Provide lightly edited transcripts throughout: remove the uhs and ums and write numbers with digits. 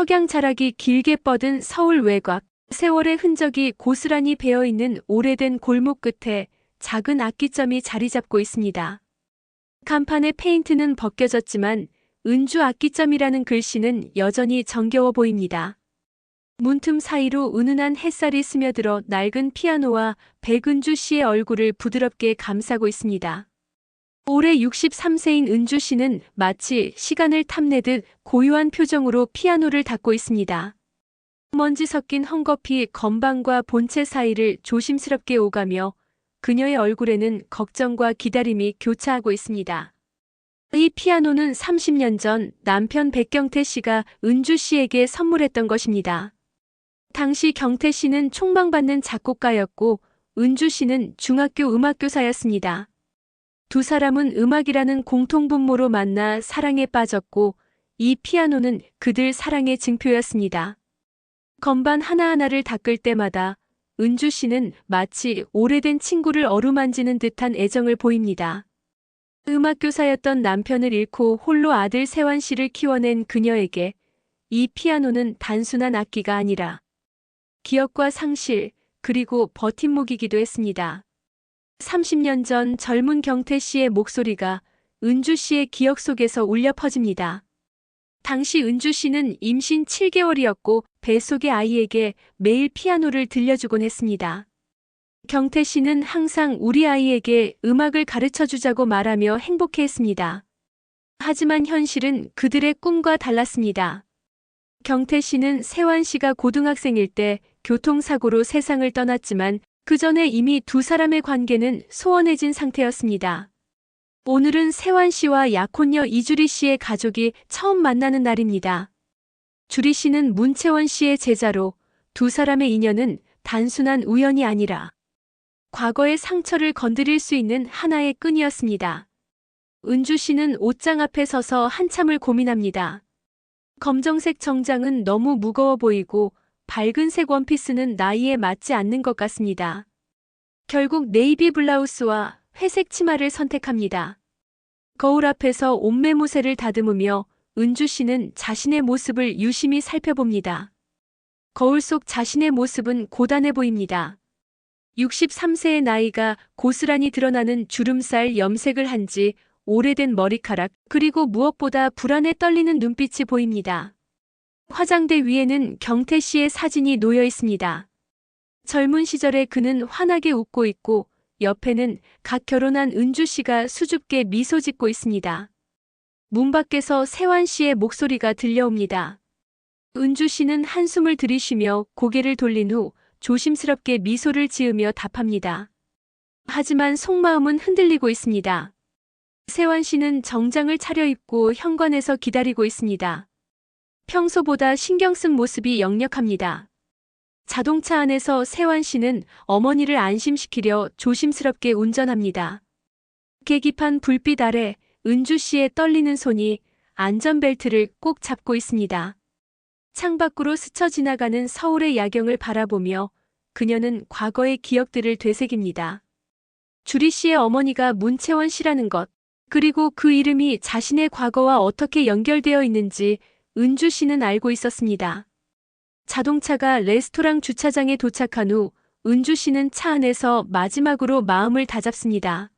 석양자락이 길게 뻗은 서울 외곽, 세월의 흔적이 고스란히 배어있는 오래된 골목 끝에 작은 악기점이 자리 잡고 있습니다. 간판의 페인트는 벗겨졌지만 은주 악기점이라는 글씨는 여전히 정겨워 보입니다. 문틈 사이로 은은한 햇살이 스며들어 낡은 피아노와 백은주 씨의 얼굴을 부드럽게 감싸고 있습니다. 올해 63세인 은주 씨는 마치 시간을 탐내듯 고요한 표정으로 피아노를 닦고 있습니다. 먼지 섞인 헝겊이 건반과 본체 사이를 조심스럽게 오가며 그녀의 얼굴에는 걱정과 기다림이 교차하고 있습니다. 이 피아노는 30년 전 남편 백경태 씨가 은주 씨에게 선물했던 것입니다. 당시 경태 씨는 촉망받는 작곡가였고 은주 씨는 중학교 음악교사였습니다. 두 사람은 음악이라는 공통분모로 만나 사랑에 빠졌고 이 피아노는 그들 사랑의 증표였습니다. 건반 하나하나를 닦을 때마다 은주 씨는 마치 오래된 친구를 어루만지는 듯한 애정을 보입니다. 음악교사였던 남편을 잃고 홀로 아들 세환 씨를 키워낸 그녀에게 이 피아노는 단순한 악기가 아니라 기억과 상실, 그리고 버팀목이기도 했습니다. 30년 전 젊은 경태 씨의 목소리가 은주 씨의 기억 속에서 울려 퍼집니다. 당시 은주 씨는 임신 7개월이었고 뱃속의 아이에게 매일 피아노를 들려주곤 했습니다. 경태 씨는 항상 우리 아이에게 음악을 가르쳐 주자고 말하며 행복해했습니다. 하지만 현실은 그들의 꿈과 달랐습니다. 경태 씨는 세환 씨가 고등학생일 때 교통사고로 세상을 떠났지만 그 전에 이미 두 사람의 관계는 소원해진 상태였습니다. 오늘은 세환 씨와 약혼녀 이주리 씨의 가족이 처음 만나는 날입니다. 주리 씨는 문채원 씨의 제자로 두 사람의 인연은 단순한 우연이 아니라 과거의 상처를 건드릴 수 있는 하나의 끈이었습니다. 은주 씨는 옷장 앞에 서서 한참을 고민합니다. 검정색 정장은 너무 무거워 보이고 밝은색 원피스는 나이에 맞지 않는 것 같습니다. 결국 네이비 블라우스와 회색 치마를 선택합니다. 거울 앞에서 옷매무새를 다듬으며 은주 씨는 자신의 모습을 유심히 살펴봅니다. 거울 속 자신의 모습은 고단해 보입니다. 63세의 나이가 고스란히 드러나는 주름살 염색을 한 지 오래된 머리카락, 그리고 무엇보다 불안에 떨리는 눈빛이 보입니다. 화장대 위에는 경태 씨의 사진이 놓여 있습니다. 젊은 시절에 그는 환하게 웃고 있고 옆에는 갓 결혼한 은주 씨가 수줍게 미소 짓고 있습니다. 문 밖에서 세환 씨의 목소리가 들려옵니다. 은주 씨는 한숨을 들이쉬며 고개를 돌린 후 조심스럽게 미소를 지으며 답합니다. 하지만 속마음은 흔들리고 있습니다. 세환 씨는 정장을 차려입고 현관에서 기다리고 있습니다. 평소보다 신경 쓴 모습이 역력합니다. 자동차 안에서 세환 씨는 어머니를 안심시키려 조심스럽게 운전합니다. 계기판 불빛 아래 은주 씨의 떨리는 손이 안전벨트를 꼭 잡고 있습니다. 창밖으로 스쳐 지나가는 서울의 야경을 바라보며 그녀는 과거의 기억들을 되새깁니다. 주리 씨의 어머니가 문채원 씨라는 것, 그리고 그 이름이 자신의 과거와 어떻게 연결되어 있는지 은주 씨는 알고 있었습니다. 자동차가 레스토랑 주차장에 도착한 후 은주 씨는 차 안에서 마지막으로 마음을 다잡습니다.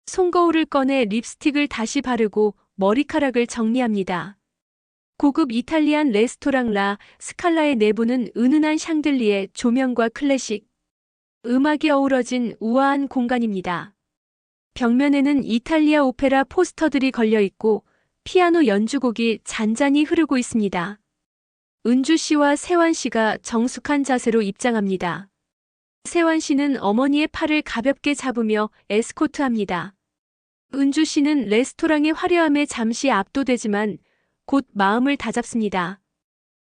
손거울을 꺼내 립스틱을 다시 바르고 머리카락을 정리합니다. 고급 이탈리안 레스토랑 라 스칼라의 내부는 은은한 샹들리에 조명과 클래식 음악이 어우러진 우아한 공간입니다. 벽면에는 이탈리아 오페라 포스터들이 걸려 있고 피아노 연주곡이 잔잔히 흐르고 있습니다. 은주 씨와 세환 씨가 정숙한 자세로 입장합니다. 세환 씨는 어머니의 팔을 가볍게 잡으며 에스코트합니다. 은주 씨는 레스토랑의 화려함에 잠시 압도되지만 곧 마음을 다잡습니다.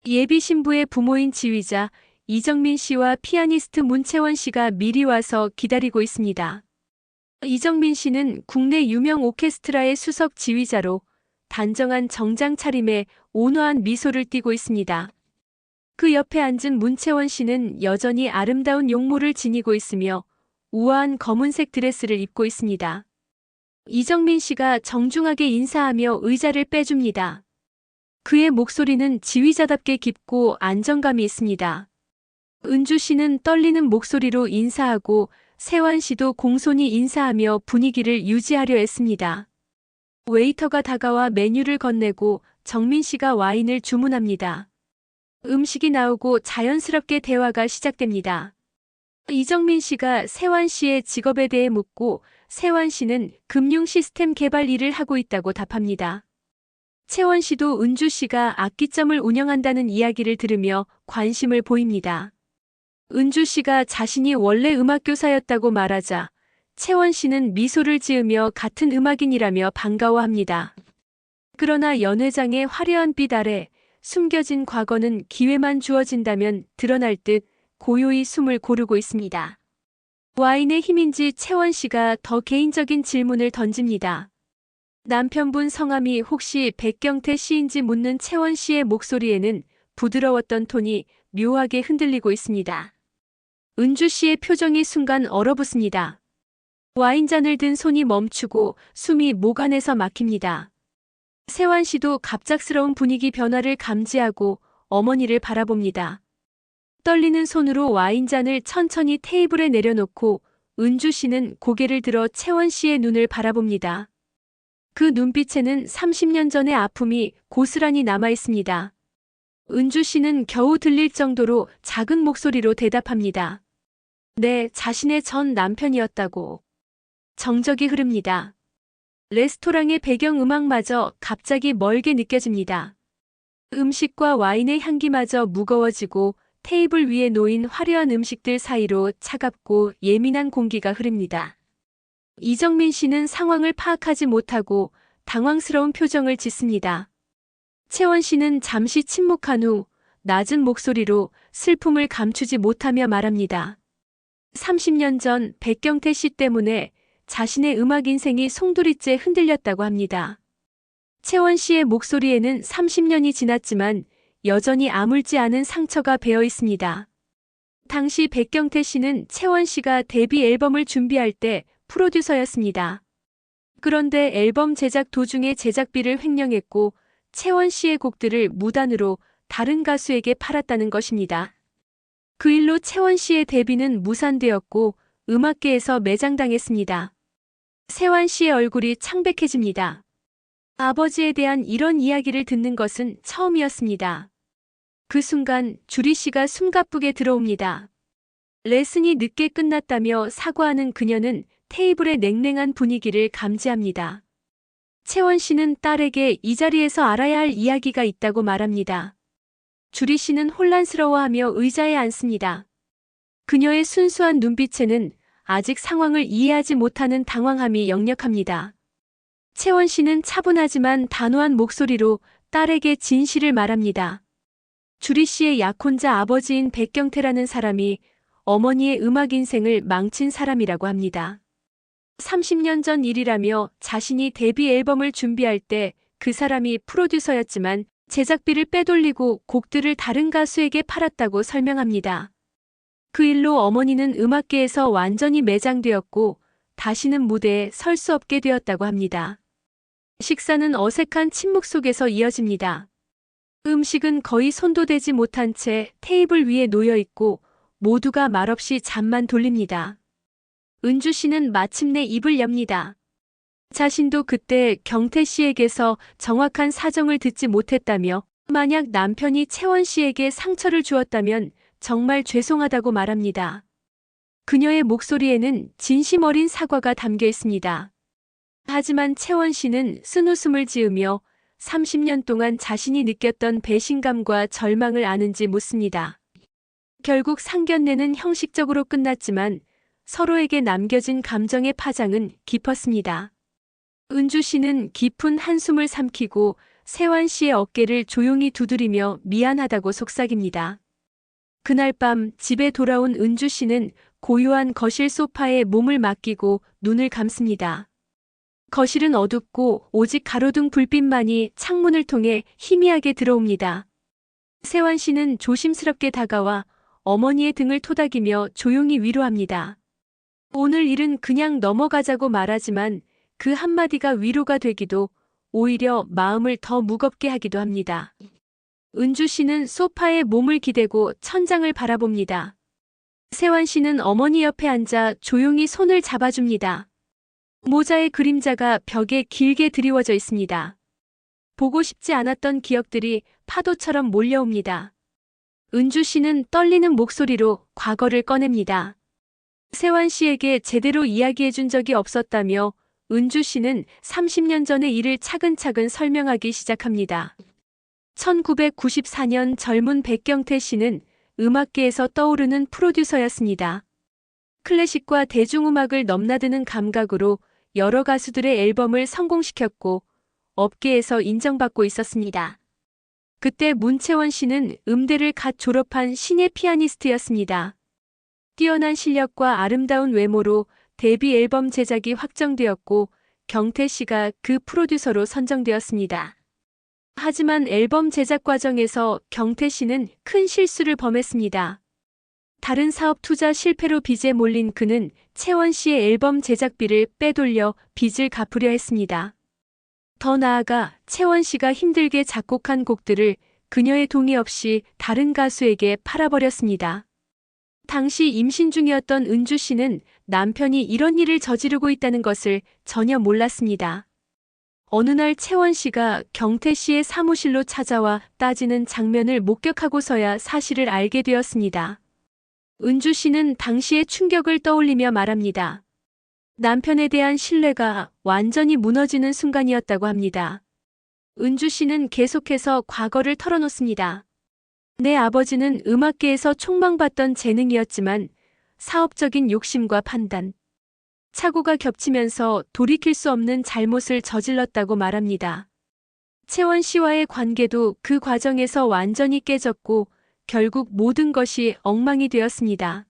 예비 신부의 부모인 지휘자 이정민 씨와 피아니스트 문채원 씨가 미리 와서 기다리고 있습니다. 이정민 씨는 국내 유명 오케스트라의 수석 지휘자로 단정한 정장 차림에 온화한 미소를 띠고 있습니다. 그 옆에 앉은 문채원 씨는 여전히 아름다운 용모를 지니고 있으며 우아한 검은색 드레스를 입고 있습니다. 이정민 씨가 정중하게 인사하며 의자를 빼줍니다. 그의 목소리는 지휘자답게 깊고 안정감이 있습니다. 은주 씨는 떨리는 목소리로 인사하고 세환 씨도 공손히 인사하며 분위기를 유지하려 했습니다. 웨이터가 다가와 메뉴를 건네고 정민 씨가 와인을 주문합니다. 음식이 나오고 자연스럽게 대화가 시작됩니다. 이정민 씨가 세환 씨의 직업에 대해 묻고 세환 씨는 금융 시스템 개발 일을 하고 있다고 답합니다. 채원 씨도 은주 씨가 악기점을 운영한다는 이야기를 들으며 관심을 보입니다. 은주 씨가 자신이 원래 음악교사였다고 말하자 채원 씨는 미소를 지으며 같은 음악인이라며 반가워합니다. 그러나 연회장의 화려한 빛 아래 숨겨진 과거는 기회만 주어진다면 드러날 듯 고요히 숨을 고르고 있습니다. 와인의 힘인지 채원 씨가 더 개인적인 질문을 던집니다. 남편분 성함이 혹시 백경태 씨인지 묻는 채원 씨의 목소리에는 부드러웠던 톤이 묘하게 흔들리고 있습니다. 은주 씨의 표정이 순간 얼어붙습니다. 와인잔을 든 손이 멈추고 숨이 목 안에서 막힙니다. 세환 씨도 갑작스러운 분위기 변화를 감지하고 어머니를 바라봅니다. 떨리는 손으로 와인잔을 천천히 테이블에 내려놓고 은주 씨는 고개를 들어 채원 씨의 눈을 바라봅니다. 그 눈빛에는 30년 전의 아픔이 고스란히 남아 있습니다. 은주 씨는 겨우 들릴 정도로 작은 목소리로 대답합니다. 네, 자신의 전 남편이었다고. 정적이 흐릅니다. 레스토랑의 배경음악마저 갑자기 멀게 느껴집니다. 음식과 와인의 향기마저 무거워지고 테이블 위에 놓인 화려한 음식들 사이로 차갑고 예민한 공기가 흐릅니다. 이정민 씨는 상황을 파악하지 못하고 당황스러운 표정을 짓습니다. 채원 씨는 잠시 침묵한 후 낮은 목소리로 슬픔을 감추지 못하며 말합니다. 30년 전 백경태 씨 때문에 자신의 음악 인생이 송두리째 흔들렸다고 합니다. 채원 씨의 목소리에는 30년이 지났지만 여전히 아물지 않은 상처가 배어 있습니다. 당시 백경태 씨는 채원 씨가 데뷔 앨범을 준비할 때 프로듀서였습니다. 그런데 앨범 제작 도중에 제작비를 횡령했고 채원 씨의 곡들을 무단으로 다른 가수에게 팔았다는 것입니다. 그 일로 채원 씨의 데뷔는 무산되었고 음악계에서 매장당했습니다. 세환 씨의 얼굴이 창백해집니다. 아버지에 대한 이런 이야기를 듣는 것은 처음이었습니다. 그 순간 주리 씨가 숨가쁘게 들어옵니다. 레슨이 늦게 끝났다며 사과하는 그녀는 테이블의 냉랭한 분위기를 감지합니다. 채원 씨는 딸에게 이 자리에서 알아야 할 이야기가 있다고 말합니다. 주리 씨는 혼란스러워하며 의자에 앉습니다. 그녀의 순수한 눈빛에는 아직 상황을 이해하지 못하는 당황함이 역력합니다. 채원 씨는 차분하지만 단호한 목소리로 딸에게 진실을 말합니다. 주리 씨의 약혼자 아버지인 백경태라는 사람이 어머니의 음악 인생을 망친 사람이라고 합니다. 30년 전 일이라며 자신이 데뷔 앨범을 준비할 때 그 사람이 프로듀서였지만 제작비를 빼돌리고 곡들을 다른 가수에게 팔았다고 설명합니다. 그 일로 어머니는 음악계에서 완전히 매장되었고 다시는 무대에 설 수 없게 되었다고 합니다. 식사는 어색한 침묵 속에서 이어집니다. 음식은 거의 손도 대지 못한 채 테이블 위에 놓여 있고 모두가 말없이 잠만 돌립니다. 은주 씨는 마침내 입을 엽니다. 자신도 그때 경태 씨에게서 정확한 사정을 듣지 못했다며 만약 남편이 채원 씨에게 상처를 주었다면 정말 죄송하다고 말합니다. 그녀의 목소리에는 진심 어린 사과가 담겨 있습니다. 하지만 채원 씨는 쓴웃음을 지으며 30년 동안 자신이 느꼈던 배신감과 절망을 아는지 묻습니다. 결국 상견례는 형식적으로 끝났지만 서로에게 남겨진 감정의 파장은 깊었습니다. 은주 씨는 깊은 한숨을 삼키고 세환 씨의 어깨를 조용히 두드리며 미안하다고 속삭입니다. 그날 밤 집에 돌아온 은주 씨는 고요한 거실 소파에 몸을 맡기고 눈을 감습니다. 거실은 어둡고 오직 가로등 불빛만이 창문을 통해 희미하게 들어옵니다. 세환 씨는 조심스럽게 다가와 어머니의 등을 토닥이며 조용히 위로합니다. 오늘 일은 그냥 넘어가자고 말하지만 그 한마디가 위로가 되기도 오히려 마음을 더 무겁게 하기도 합니다. 은주 씨는 소파에 몸을 기대고 천장을 바라봅니다. 세환 씨는 어머니 옆에 앉아 조용히 손을 잡아줍니다. 모자의 그림자가 벽에 길게 드리워져 있습니다. 보고 싶지 않았던 기억들이 파도처럼 몰려옵니다. 은주 씨는 떨리는 목소리로 과거를 꺼냅니다. 세환 씨에게 제대로 이야기해준 적이 없었다며 은주 씨는 30년 전의 일을 차근차근 설명하기 시작합니다. 1994년 젊은 백경태 씨는 음악계에서 떠오르는 프로듀서였습니다. 클래식과 대중음악을 넘나드는 감각으로 여러 가수들의 앨범을 성공시켰고 업계에서 인정받고 있었습니다. 그때 문채원 씨는 음대를 갓 졸업한 신예 피아니스트였습니다. 뛰어난 실력과 아름다운 외모로 데뷔 앨범 제작이 확정되었고 경태 씨가 그 프로듀서로 선정되었습니다. 하지만 앨범 제작 과정에서 경태 씨는 큰 실수를 범했습니다. 다른 사업 투자 실패로 빚에 몰린 그는 채원 씨의 앨범 제작비를 빼돌려 빚을 갚으려 했습니다. 더 나아가 채원 씨가 힘들게 작곡한 곡들을 그녀의 동의 없이 다른 가수에게 팔아버렸습니다. 당시 임신 중이었던 은주 씨는 남편이 이런 일을 저지르고 있다는 것을 전혀 몰랐습니다. 어느 날 채원 씨가 경태 씨의 사무실로 찾아와 따지는 장면을 목격하고서야 사실을 알게 되었습니다. 은주 씨는 당시의 충격을 떠올리며 말합니다. 남편에 대한 신뢰가 완전히 무너지는 순간이었다고 합니다. 은주 씨는 계속해서 과거를 털어놓습니다. 내 아버지는 음악계에서 촉망받던 재능이었지만 사업적인 욕심과 판단, 착오가 겹치면서 돌이킬 수 없는 잘못을 저질렀다고 말합니다. 채원 씨와의 관계도 그 과정에서 완전히 깨졌고 결국 모든 것이 엉망이 되었습니다.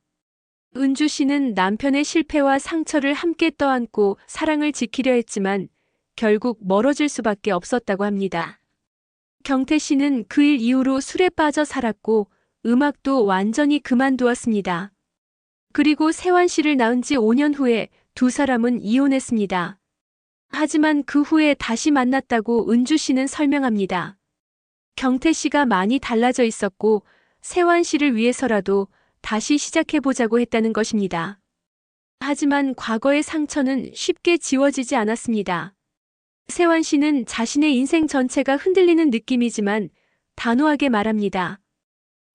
은주 씨는 남편의 실패와 상처를 함께 떠안고 사랑을 지키려 했지만 결국 멀어질 수밖에 없었다고 합니다. 경태 씨는 그 일 이후로 술에 빠져 살았고 음악도 완전히 그만두었습니다. 그리고 세환 씨를 낳은 지 5년 후에 두 사람은 이혼했습니다. 하지만 그 후에 다시 만났다고 은주 씨는 설명합니다. 경태 씨가 많이 달라져 있었고 세환 씨를 위해서라도 다시 시작해보자고 했다는 것입니다. 하지만 과거의 상처는 쉽게 지워지지 않았습니다. 세환 씨는 자신의 인생 전체가 흔들리는 느낌이지만 단호하게 말합니다.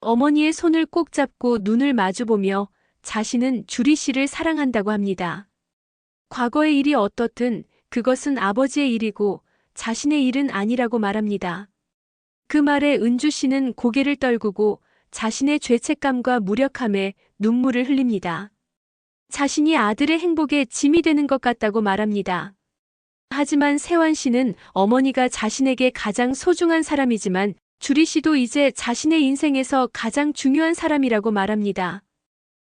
어머니의 손을 꼭 잡고 눈을 마주보며 자신은 주리 씨를 사랑한다고 합니다. 과거의 일이 어떻든 그것은 아버지의 일이고 자신의 일은 아니라고 말합니다. 그 말에 은주 씨는 고개를 떨구고 자신의 죄책감과 무력함에 눈물을 흘립니다. 자신이 아들의 행복에 짐이 되는 것 같다고 말합니다. 하지만 세환 씨는 어머니가 자신에게 가장 소중한 사람이지만 주리 씨도 이제 자신의 인생에서 가장 중요한 사람이라고 말합니다.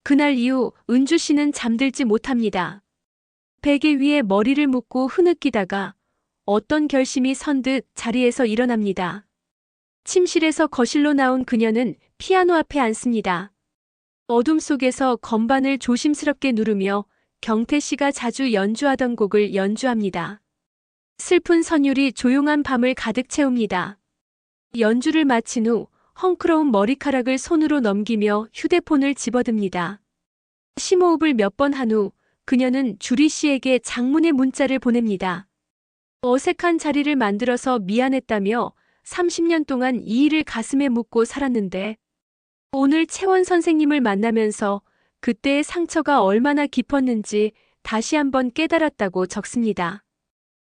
그날 이후 은주 씨는 잠들지 못합니다. 베개 위에 머리를 묻고 흐느끼다가 어떤 결심이 선 듯 자리에서 일어납니다. 침실에서 거실로 나온 그녀는 피아노 앞에 앉습니다. 어둠 속에서 건반을 조심스럽게 누르며 경태 씨가 자주 연주하던 곡을 연주합니다. 슬픈 선율이 조용한 밤을 가득 채웁니다. 연주를 마친 후 헝클어온 머리카락을 손으로 넘기며 휴대폰을 집어듭니다. 심호흡을 몇 번 한 후 그녀는 주리 씨에게 장문의 문자를 보냅니다. 어색한 자리를 만들어서 미안했다며 30년 동안 이 일을 가슴에 묻고 살았는데 오늘 채원 선생님을 만나면서 그때의 상처가 얼마나 깊었는지 다시 한번 깨달았다고 적습니다.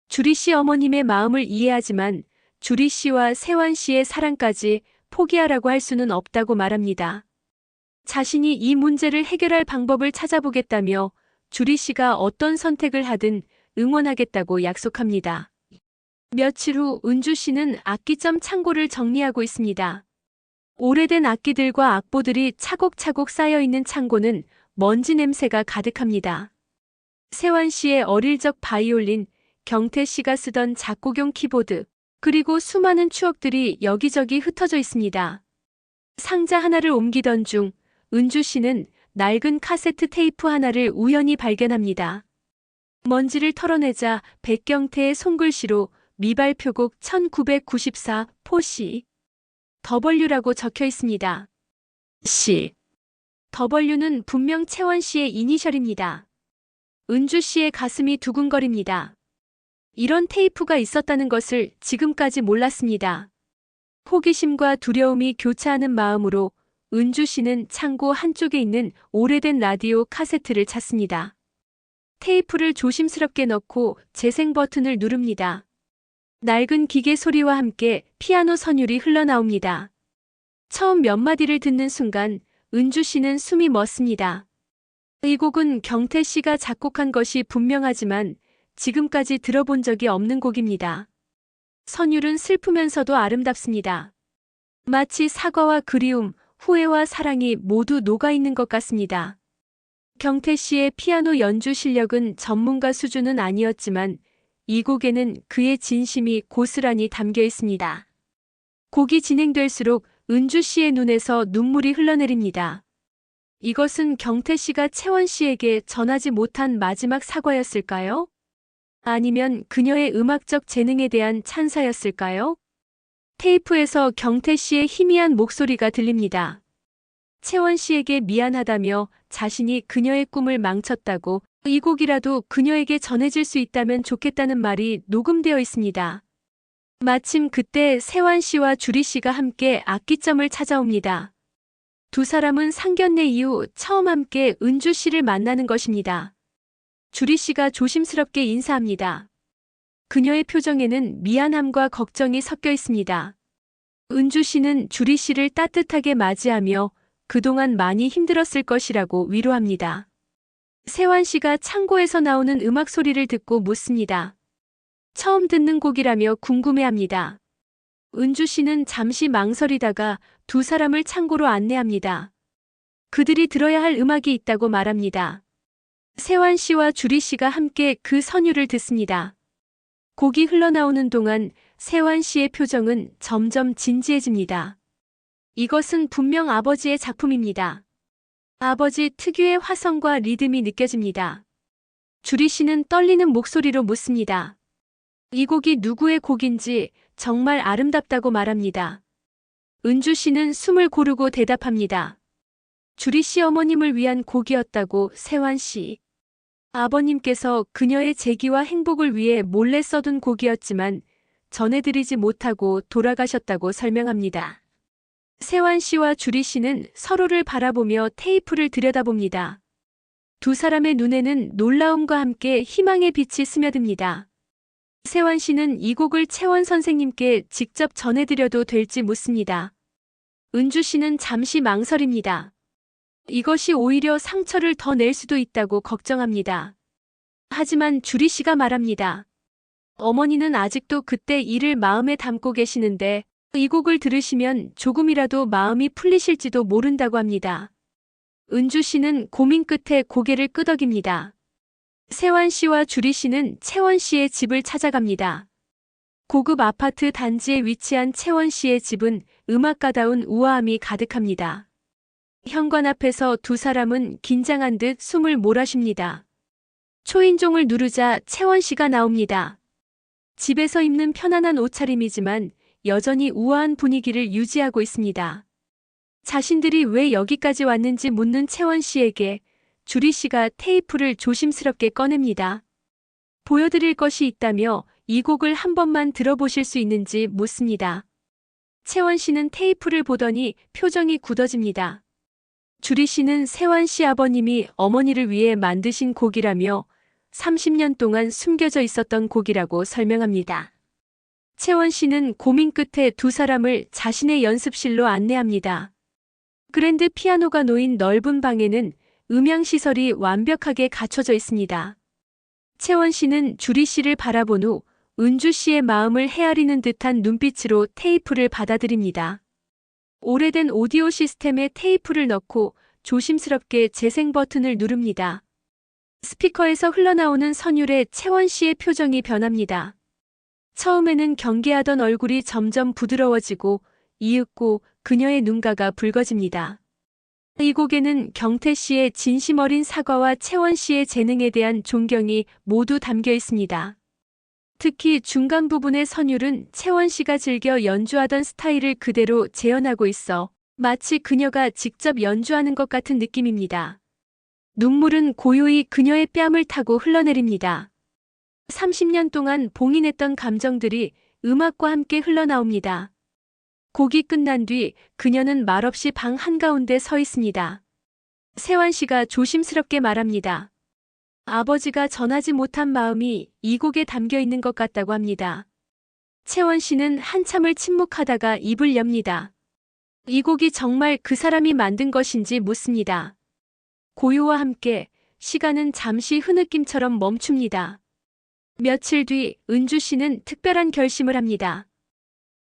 주리 씨 어머님의 마음을 이해하지만 주리 씨와 세환 씨의 사랑까지 포기하라고 할 수는 없다고 말합니다. 자신이 이 문제를 해결할 방법을 찾아보겠다며 주리 씨가 어떤 선택을 하든 응원하겠다고 약속합니다. 며칠 후 은주 씨는 악기점 창고를 정리하고 있습니다. 오래된 악기들과 악보들이 차곡차곡 쌓여있는 창고는 먼지 냄새가 가득합니다. 세환 씨의 어릴 적 바이올린, 경태 씨가 쓰던 작곡용 키보드, 그리고 수많은 추억들이 여기저기 흩어져 있습니다. 상자 하나를 옮기던 중 은주 씨는 낡은 카세트 테이프 하나를 우연히 발견합니다. 먼지를 털어내자 백경태의 손글씨로 미발표곡 1994 포시 W라고 적혀 있습니다. 씨. W는 분명 채원 씨의 이니셜입니다. 은주 씨의 가슴이 두근거립니다. 이런 테이프가 있었다는 것을 지금까지 몰랐습니다. 호기심과 두려움이 교차하는 마음으로 은주 씨는 창고 한쪽에 있는 오래된 라디오 카세트를 찾습니다. 테이프를 조심스럽게 넣고 재생 버튼을 누릅니다. 낡은 기계 소리와 함께 피아노 선율이 흘러나옵니다. 처음 몇 마디를 듣는 순간 은주 씨는 숨이 멎습니다. 이 곡은 경태 씨가 작곡한 것이 분명하지만 지금까지 들어본 적이 없는 곡입니다. 선율은 슬프면서도 아름답습니다. 마치 사과와 그리움, 후회와 사랑이 모두 녹아있는 것 같습니다. 경태 씨의 피아노 연주 실력은 전문가 수준은 아니었지만 이 곡에는 그의 진심이 고스란히 담겨 있습니다. 곡이 진행될수록 은주 씨의 눈에서 눈물이 흘러내립니다. 이것은 경태 씨가 채원 씨에게 전하지 못한 마지막 사과였을까요? 아니면 그녀의 음악적 재능에 대한 찬사였을까요? 테이프에서 경태 씨의 희미한 목소리가 들립니다. 채원 씨에게 미안하다며 자신이 그녀의 꿈을 망쳤다고 이 곡이라도 그녀에게 전해질 수 있다면 좋겠다는 말이 녹음되어 있습니다. 마침 그때 세환 씨와 주리 씨가 함께 악기점을 찾아옵니다. 두 사람은 상견례 이후 처음 함께 은주 씨를 만나는 것입니다. 주리 씨가 조심스럽게 인사합니다. 그녀의 표정에는 미안함과 걱정이 섞여 있습니다. 은주 씨는 주리 씨를 따뜻하게 맞이하며 그동안 많이 힘들었을 것이라고 위로합니다. 세환 씨가 창고에서 나오는 음악 소리를 듣고 묻습니다. 처음 듣는 곡이라며 궁금해합니다. 은주 씨는 잠시 망설이다가 두 사람을 창고로 안내합니다. 그들이 들어야 할 음악이 있다고 말합니다. 세환 씨와 주리 씨가 함께 그 선율을 듣습니다. 곡이 흘러나오는 동안 세환 씨의 표정은 점점 진지해집니다. 이것은 분명 아버지의 작품입니다. 아버지 특유의 화성과 리듬이 느껴집니다. 주리 씨는 떨리는 목소리로 묻습니다. 이 곡이 누구의 곡인지 정말 아름답다고 말합니다. 은주 씨는 숨을 고르고 대답합니다. 주리 씨 어머님을 위한 곡이었다고 세환 씨. 아버님께서 그녀의 재기와 행복을 위해 몰래 써둔 곡이었지만 전해드리지 못하고 돌아가셨다고 설명합니다. 세환 씨와 주리 씨는 서로를 바라보며 테이프를 들여다봅니다. 두 사람의 눈에는 놀라움과 함께 희망의 빛이 스며듭니다. 세환 씨는 이 곡을 채원 선생님께 직접 전해드려도 될지 묻습니다. 은주 씨는 잠시 망설입니다. 이것이 오히려 상처를 더 낼 수도 있다고 걱정합니다. 하지만 주리 씨가 말합니다. 어머니는 아직도 그때 일을 마음에 담고 계시는데 이 곡을 들으시면 조금이라도 마음이 풀리실지도 모른다고 합니다. 은주 씨는 고민 끝에 고개를 끄덕입니다. 세환 씨와 주리 씨는 채원 씨의 집을 찾아갑니다. 고급 아파트 단지에 위치한 채원 씨의 집은 음악가다운 우아함이 가득합니다. 현관 앞에서 두 사람은 긴장한 듯 숨을 몰아쉽니다. 초인종을 누르자 채원 씨가 나옵니다. 집에서 입는 편안한 옷차림이지만 여전히 우아한 분위기를 유지하고 있습니다. 자신들이 왜 여기까지 왔는지 묻는 채원 씨에게 주리 씨가 테이프를 조심스럽게 꺼냅니다. 보여드릴 것이 있다며 이 곡을 한 번만 들어보실 수 있는지 묻습니다. 채원 씨는 테이프를 보더니 표정이 굳어집니다. 주리 씨는 세환 씨 아버님이 어머니를 위해 만드신 곡이라며 30년 동안 숨겨져 있었던 곡이라고 설명합니다. 채원 씨는 고민 끝에 두 사람을 자신의 연습실로 안내합니다. 그랜드 피아노가 놓인 넓은 방에는 음향시설이 완벽하게 갖춰져 있습니다. 채원 씨는 주리 씨를 바라본 후 은주 씨의 마음을 헤아리는 듯한 눈빛으로 테이프를 받아들입니다. 오래된 오디오 시스템에 테이프를 넣고 조심스럽게 재생 버튼을 누릅니다. 스피커에서 흘러나오는 선율에 채원 씨의 표정이 변합니다. 처음에는 경계하던 얼굴이 점점 부드러워지고 이윽고 그녀의 눈가가 붉어집니다. 이 곡에는 경태 씨의 진심 어린 사과와 채원 씨의 재능에 대한 존경이 모두 담겨 있습니다. 특히 중간 부분의 선율은 채원 씨가 즐겨 연주하던 스타일을 그대로 재현하고 있어 마치 그녀가 직접 연주하는 것 같은 느낌입니다. 눈물은 고요히 그녀의 뺨을 타고 흘러내립니다. 30년 동안 봉인했던 감정들이 음악과 함께 흘러나옵니다. 곡이 끝난 뒤 그녀는 말없이 방 한가운데 서 있습니다. 세환 씨가 조심스럽게 말합니다. 아버지가 전하지 못한 마음이 이 곡에 담겨 있는 것 같다고 합니다. 채원 씨는 한참을 침묵하다가 입을 엽니다. 이 곡이 정말 그 사람이 만든 것인지 묻습니다. 고요와 함께 시간은 잠시 흐느낌처럼 멈춥니다. 며칠 뒤 은주 씨는 특별한 결심을 합니다.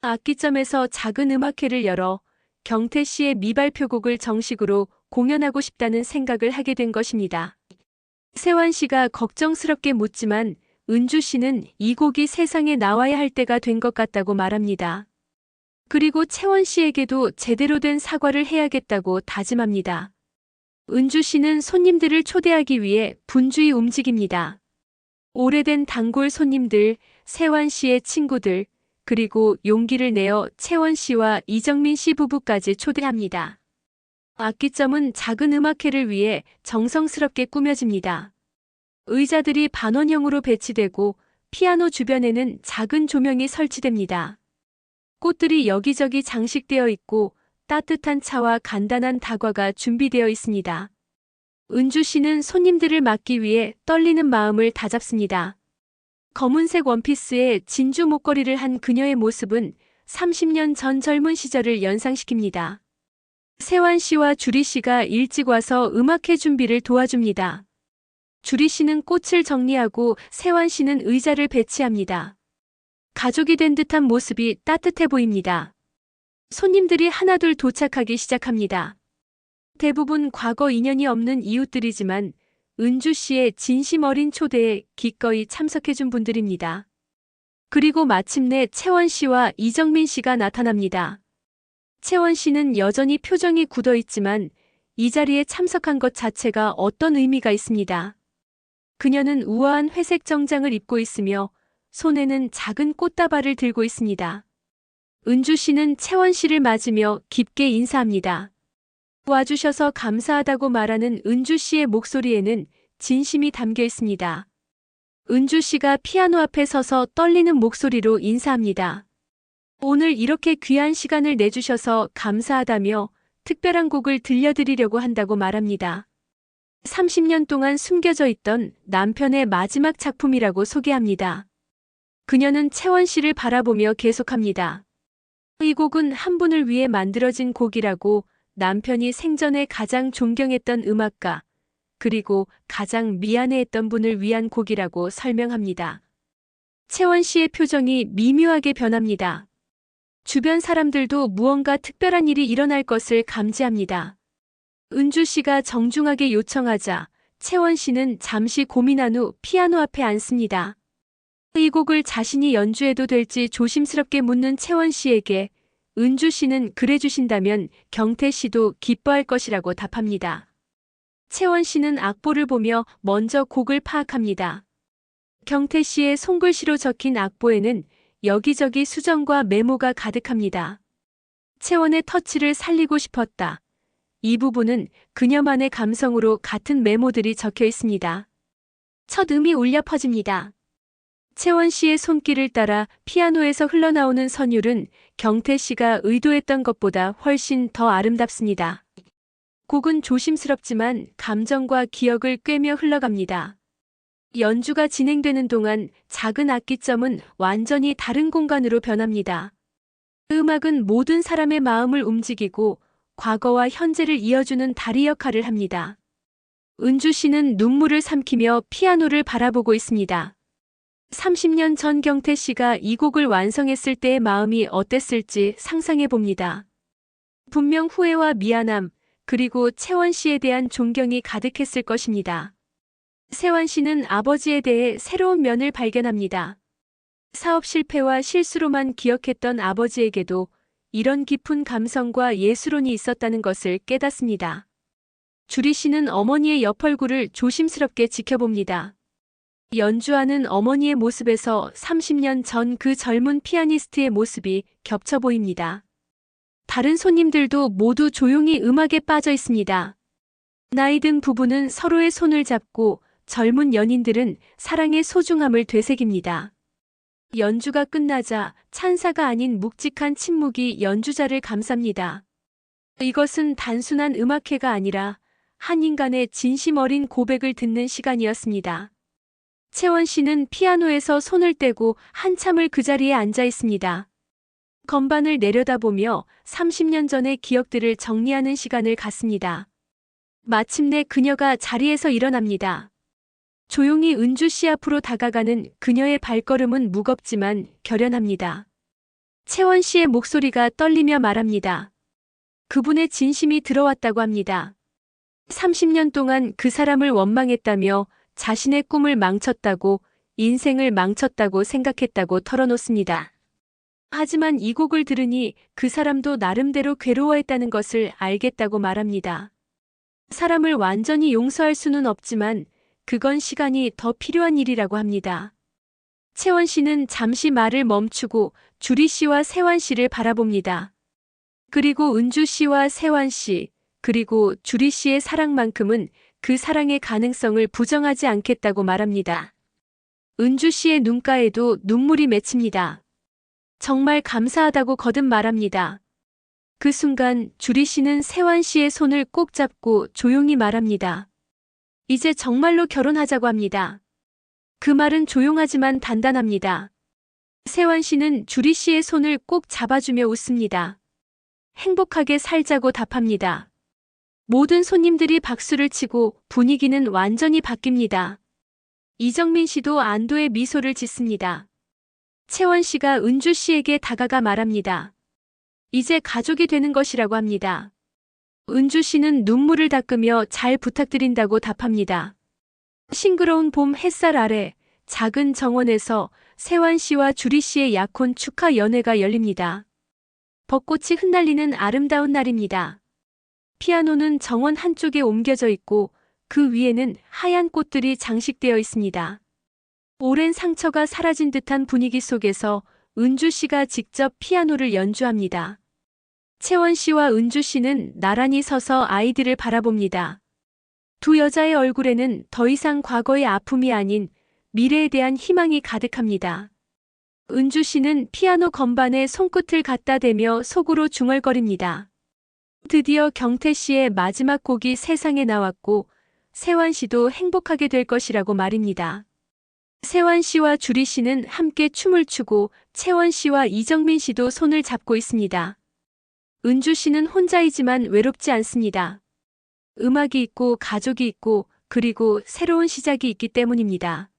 악기점에서 작은 음악회를 열어 경태 씨의 미발표곡을 정식으로 공연하고 싶다는 생각을 하게 된 것입니다. 세환 씨가 걱정스럽게 묻지만 은주 씨는 이 곡이 세상에 나와야 할 때가 된 것 같다고 말합니다. 그리고 채원 씨에게도 제대로 된 사과를 해야겠다고 다짐합니다. 은주 씨는 손님들을 초대하기 위해 분주히 움직입니다. 오래된 단골 손님들, 세환 씨의 친구들, 그리고 용기를 내어 채원 씨와 이정민 씨 부부까지 초대합니다. 악기점은 작은 음악회를 위해 정성스럽게 꾸며집니다. 의자들이 반원형으로 배치되고 피아노 주변에는 작은 조명이 설치됩니다. 꽃들이 여기저기 장식되어 있고 따뜻한 차와 간단한 다과가 준비되어 있습니다. 은주 씨는 손님들을 맞기 위해 떨리는 마음을 다잡습니다. 검은색 원피스에 진주 목걸이를 한 그녀의 모습은 30년 전 젊은 시절을 연상시킵니다. 세환 씨와 주리 씨가 일찍 와서 음악회 준비를 도와줍니다. 주리 씨는 꽃을 정리하고 세환 씨는 의자를 배치합니다. 가족이 된 듯한 모습이 따뜻해 보입니다. 손님들이 하나둘 도착하기 시작합니다. 대부분 과거 인연이 없는 이웃들이지만 은주 씨의 진심 어린 초대에 기꺼이 참석해준 분들입니다. 그리고 마침내 채원 씨와 이정민 씨가 나타납니다. 채원 씨는 여전히 표정이 굳어 있지만 이 자리에 참석한 것 자체가 어떤 의미가 있습니다. 그녀는 우아한 회색 정장을 입고 있으며 손에는 작은 꽃다발을 들고 있습니다. 은주 씨는 채원 씨를 맞으며 깊게 인사합니다. 와주셔서 감사하다고 말하는 은주 씨의 목소리에는 진심이 담겨 있습니다. 은주 씨가 피아노 앞에 서서 떨리는 목소리로 인사합니다. 오늘 이렇게 귀한 시간을 내주셔서 감사하다며 특별한 곡을 들려드리려고 한다고 말합니다. 30년 동안 숨겨져 있던 남편의 마지막 작품이라고 소개합니다. 그녀는 채원 씨를 바라보며 계속합니다. 이 곡은 한 분을 위해 만들어진 곡이라고 남편이 생전에 가장 존경했던 음악가, 그리고 가장 미안해했던 분을 위한 곡이라고 설명합니다. 채원 씨의 표정이 미묘하게 변합니다. 주변 사람들도 무언가 특별한 일이 일어날 것을 감지합니다. 은주 씨가 정중하게 요청하자 채원 씨는 잠시 고민한 후 피아노 앞에 앉습니다. 이 곡을 자신이 연주해도 될지 조심스럽게 묻는 채원 씨에게 은주 씨는 그래 주신다면 경태 씨도 기뻐할 것이라고 답합니다. 채원 씨는 악보를 보며 먼저 곡을 파악합니다. 경태 씨의 손글씨로 적힌 악보에는 여기저기 수정과 메모가 가득합니다. 채원의 터치를 살리고 싶었다. 이 부분은 그녀만의 감성으로 같은 메모들이 적혀 있습니다. 첫 음이 울려 퍼집니다. 채원 씨의 손길을 따라 피아노에서 흘러나오는 선율은 경태 씨가 의도했던 것보다 훨씬 더 아름답습니다. 곡은 조심스럽지만 감정과 기억을 꿰며 흘러갑니다. 연주가 진행되는 동안 작은 악기점은 완전히 다른 공간으로 변합니다. 음악은 모든 사람의 마음을 움직이고 과거와 현재를 이어주는 다리 역할을 합니다. 은주 씨는 눈물을 삼키며 피아노를 바라보고 있습니다. 30년 전 경태 씨가 이 곡을 완성했을 때의 마음이 어땠을지 상상해 봅니다. 분명 후회와 미안함, 그리고 채원 씨에 대한 존경이 가득했을 것입니다. 세환 씨는 아버지에 대해 새로운 면을 발견합니다. 사업 실패와 실수로만 기억했던 아버지에게도 이런 깊은 감성과 예술혼이 있었다는 것을 깨닫습니다. 주리 씨는 어머니의 옆 얼굴을 조심스럽게 지켜봅니다. 연주하는 어머니의 모습에서 30년 전 그 젊은 피아니스트의 모습이 겹쳐 보입니다. 다른 손님들도 모두 조용히 음악에 빠져 있습니다. 나이 든 부부는 서로의 손을 잡고 젊은 연인들은 사랑의 소중함을 되새깁니다. 연주가 끝나자 찬사가 아닌 묵직한 침묵이 연주자를 감쌉니다. 이것은 단순한 음악회가 아니라 한 인간의 진심 어린 고백을 듣는 시간이었습니다. 채원 씨는 피아노에서 손을 떼고 한참을 그 자리에 앉아 있습니다. 건반을 내려다보며 30년 전의 기억들을 정리하는 시간을 갖습니다. 마침내 그녀가 자리에서 일어납니다. 조용히 은주 씨 앞으로 다가가는 그녀의 발걸음은 무겁지만 결연합니다. 채원 씨의 목소리가 떨리며 말합니다. 그분의 진심이 들어왔다고 합니다. 30년 동안 그 사람을 원망했다며 자신의 꿈을 망쳤다고, 인생을 망쳤다고 생각했다고 털어놓습니다. 하지만 이 곡을 들으니 그 사람도 나름대로 괴로워했다는 것을 알겠다고 말합니다. 사람을 완전히 용서할 수는 없지만 그건 시간이 더 필요한 일이라고 합니다. 채원 씨는 잠시 말을 멈추고 주리 씨와 세환 씨를 바라봅니다. 그리고 은주 씨와 세환 씨, 그리고 주리 씨의 사랑만큼은 그 사랑의 가능성을 부정하지 않겠다고 말합니다. 은주 씨의 눈가에도 눈물이 맺힙니다. 정말 감사하다고 거듭 말합니다. 그 순간 주리 씨는 세환 씨의 손을 꼭 잡고 조용히 말합니다. 이제 정말로 결혼하자고 합니다. 그 말은 조용하지만 단단합니다. 세환 씨는 주리 씨의 손을 꼭 잡아주며 웃습니다. 행복하게 살자고 답합니다. 모든 손님들이 박수를 치고 분위기는 완전히 바뀝니다. 이정민 씨도 안도의 미소를 짓습니다. 채원 씨가 은주 씨에게 다가가 말합니다. 이제 가족이 되는 것이라고 합니다. 은주 씨는 눈물을 닦으며 잘 부탁드린다고 답합니다. 싱그러운 봄 햇살 아래 작은 정원에서 세환 씨와 주리 씨의 약혼 축하 연회가 열립니다. 벚꽃이 흩날리는 아름다운 날입니다. 피아노는 정원 한쪽에 옮겨져 있고 그 위에는 하얀 꽃들이 장식되어 있습니다. 오랜 상처가 사라진 듯한 분위기 속에서 은주 씨가 직접 피아노를 연주합니다. 채원 씨와 은주 씨는 나란히 서서 아이들을 바라봅니다. 두 여자의 얼굴에는 더 이상 과거의 아픔이 아닌 미래에 대한 희망이 가득합니다. 은주 씨는 피아노 건반에 손끝을 갖다 대며 속으로 중얼거립니다. 드디어 경태 씨의 마지막 곡이 세상에 나왔고 세환 씨도 행복하게 될 것이라고 말입니다. 세환 씨와 주리 씨는 함께 춤을 추고 채원 씨와 이정민 씨도 손을 잡고 있습니다. 은주 씨는 혼자이지만 외롭지 않습니다. 음악이 있고 가족이 있고 그리고 새로운 시작이 있기 때문입니다.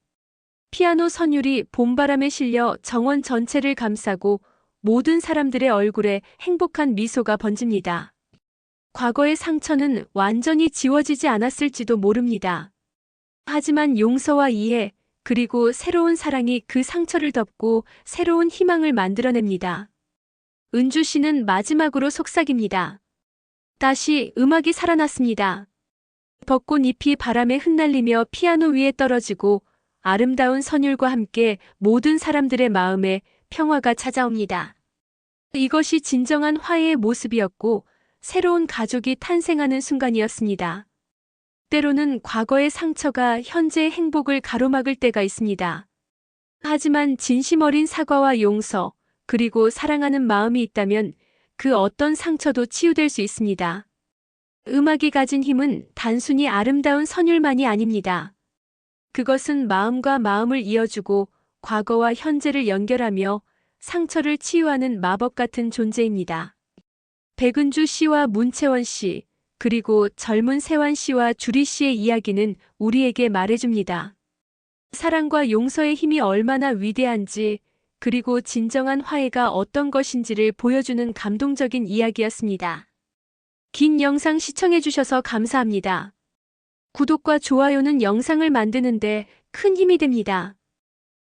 피아노 선율이 봄바람에 실려 정원 전체를 감싸고 모든 사람들의 얼굴에 행복한 미소가 번집니다. 과거의 상처는 완전히 지워지지 않았을지도 모릅니다. 하지만 용서와 이해, 그리고 새로운 사랑이 그 상처를 덮고 새로운 희망을 만들어냅니다. 은주 씨는 마지막으로 속삭입니다. 다시 음악이 살아났습니다. 벚꽃잎이 바람에 흩날리며 피아노 위에 떨어지고 아름다운 선율과 함께 모든 사람들의 마음에 평화가 찾아옵니다. 이것이 진정한 화해의 모습이었고 새로운 가족이 탄생하는 순간이었습니다. 때로는 과거의 상처가 현재의 행복을 가로막을 때가 있습니다. 하지만 진심 어린 사과와 용서, 그리고 사랑하는 마음이 있다면 그 어떤 상처도 치유될 수 있습니다. 음악이 가진 힘은 단순히 아름다운 선율만이 아닙니다. 그것은 마음과 마음을 이어주고 과거와 현재를 연결하며 상처를 치유하는 마법 같은 존재입니다. 백은주 씨와 문채원 씨, 그리고 젊은 세환 씨와 주리 씨의 이야기는 우리에게 말해줍니다. 사랑과 용서의 힘이 얼마나 위대한지, 그리고 진정한 화해가 어떤 것인지를 보여주는 감동적인 이야기였습니다. 긴 영상 시청해주셔서 감사합니다. 구독과 좋아요는 영상을 만드는데 큰 힘이 됩니다.